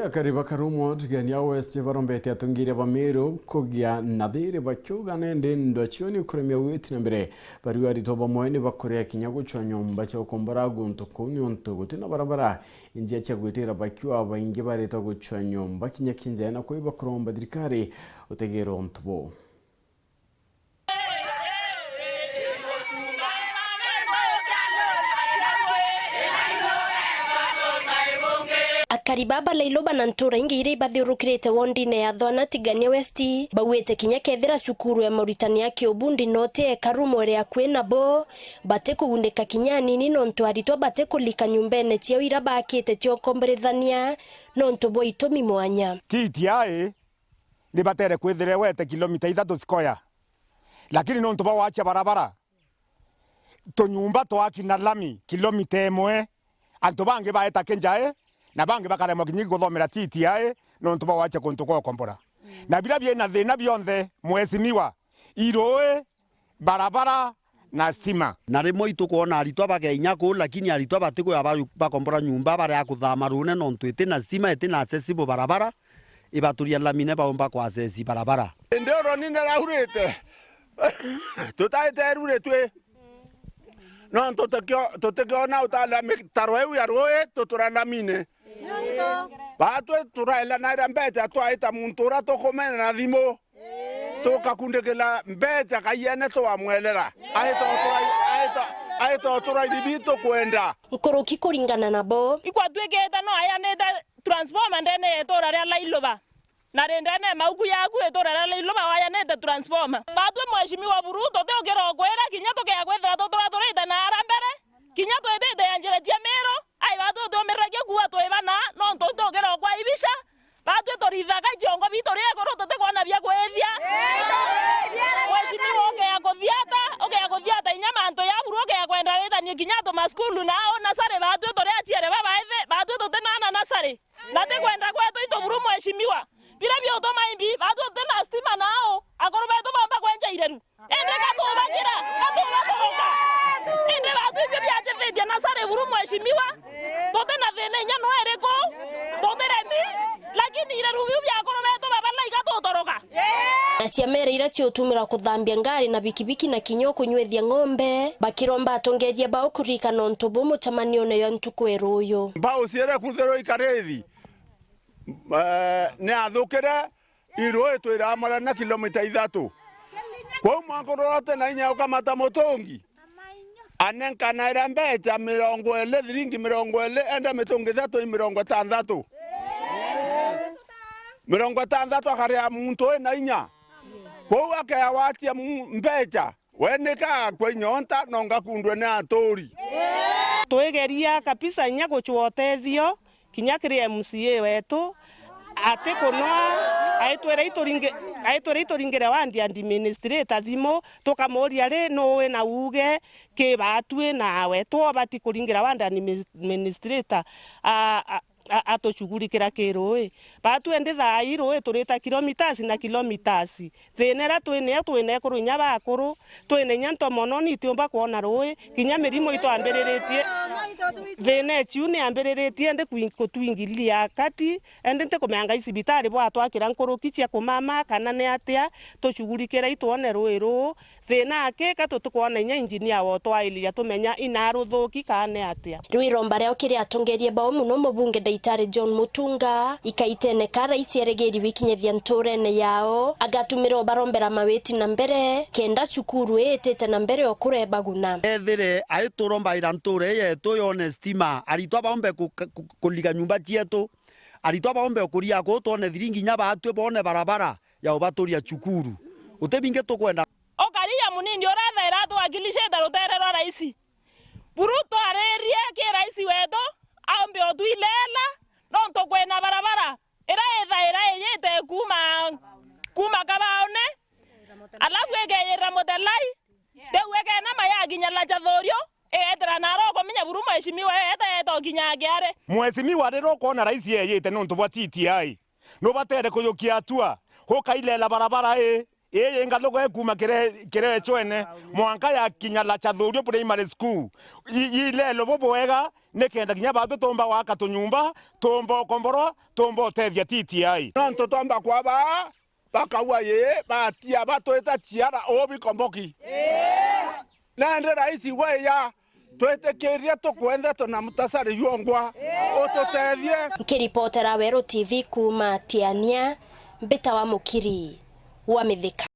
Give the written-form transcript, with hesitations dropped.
Akariba karumo tigania West barombete atungire bamero kugia nabere bakyuga nende ndwachioni kuremya witi nambere bari wari toba moyene bakorea kinyago cyanyomba cyo kombara gunto kuni onto gutina barabara injia cyagwetera bakyu abainge bare to gucyanyomba kinyakinja na ko bakoromba dirikare utegero onto Karibaba Lailoba na Ntura ingire bathiurukirite wondine ya Thwana Tigania West bawete kinya kethira cukuru ya Mauritania Kiobundi note karumo ria kwena bo bate kuundika kinya nini nonto aritwa bate kulika nyumbene cio ira bakite cio komberethania nonto bo itomi mwanya TTI ni batere kwithire wete kilomita 3 square lakini nonto ba wacha barabara to nyumba to akina lami kilomita 1 anto bange baeta kenjae na bange bakare mokinyi guthomera TTI no ntuba wacha kuntu kwa kompora na bila bie na thina bionthe mwesimiwa iroe barabara na stima na rimo itukuona aritwa bageinya ku lakini aritwa batiko bakombora nyumba bare akuthama rune no ntwite na stima ete na accessible barabara ibaturia lamine baomba kwa access barabara ndero nine rahurite tutaite ruretwe no ntotekyo na utala mitaro ya roe tuturana mine batwe turaela na mbeja twaita muntura tokomena na thimo tukakundekela mbeja kayene twamwelera aito turai bibito kwenda nkoroki kuringana nabo ikwatweketa no aya neta transformer ndene tora ria Lailoba na rendene mauku yaku etora ria Lailoba waya neta transformer batwe mheshimiwa Buruto te ogero kwera kinya tokea kwethera totora na arambere kinya twetete yanjira cia mero ai batwe tomeragia kuwa twebana no ntotogero kwa ibisha batwe torithaga jongo bitoria goro tote kwana bia kwethia mheshimiwa okea kothiata inyama anto ya Buruto okea kwenda wetanie kinya to maskulu nao nasare batwe toria chiere baba ethe batwe tote nana nasare nate kwenda kwetu ito Buru mheshimiwa bila bia to maimbi batwe tote na stima nao akoro beto bamba kwenja ireru ende katobagira katobatoka ende batwe bia chethedia nasare Buru mheshimiwa tote na thene nya no ereko tote remi lakini ireru bia akoro beto baba laiga totoroka Acia mere ira ciotumira kuthambia ngari na bikibiki na kinyo kunywethia ng'ombe bakiromba atongeria bao kurika nonto bo mutamanio na yantuko eroyo bao ciere kuthero ikarethi ne athukire iroe twira mara na kilomita 3 kwa mwakorote na inya ukamata motongi anenka na ira mbeja 20 thiringi 20 enda mitongi 3 60 akaria muntu na inya kwa akaya watia mbeja wenika kwa nyonta nonga kundwe na atori twegeria kabisa inya guchwotethio kinya kiri MCA wetu ate kunwa aitwere itoringere wandi administrator thimo tukamoria ri nowe na uge ke batwe nawe to bati kuringira wandi administrator atochugurikira kiroi batwe ndi thai roi turita kilometers na kilometers thenera twene kurunya bakuru twene nyanto mono ni tiomba kuona roi kinya mirimo ito ambiriretie thene chiune ambiriretie ndi kutwingilia kati ende nte kumeanga isibitari bwa twakira nkuru kicia kumama kana ne atia tochugurikira itone roi ro thena ake katutukuona nya engineer wo twailia tumenya inaruthuki kana atia Rwiromba reo kiri atongerie bao muno mubunge Daitari John Mutunga ikaitene kara isieregeri wikinyethia nturene yao agatumiro barombera maweti na mbere kenda cukuru etete na mbere okureba guna ethire aituromba ira nture yetu yone stima aritwa baombe kuliga nyumba cietu aritwa baombe kuria ko tone thiringi nya batwe bone barabara ya ubaturia cukuru utebinge tukwenda okaria munini orathaira twakilishe daruterero raisi Buruto arerie ke raisi wedo ambe oduilela nonto kwena barabara era yete kuma kabaone alafu egeyera modelai dewege na maya ginyala chathorio etra naro komenya Buru mheshimiwa eto ginyagere mheshimiwa rero kona raisi yete nonto bwa TTI no batere kuyukia atua hokailela barabara Eye ngalogo kuma kere chwene mwanka ya kinyala cha Thurio primary school ile lobo wega nekenda kinya batu tomba waka tunyumba tombo komboro tombo tethia TTI nonto tomba kwa bakaua ye batia batweta chiara obi komboki nande raisi weya twetekeria tukwenda tuna mutasari yongwa ototethie. Kiripotera Wero TV kuma Tiania Mbita wa Mukiri wa Mithika.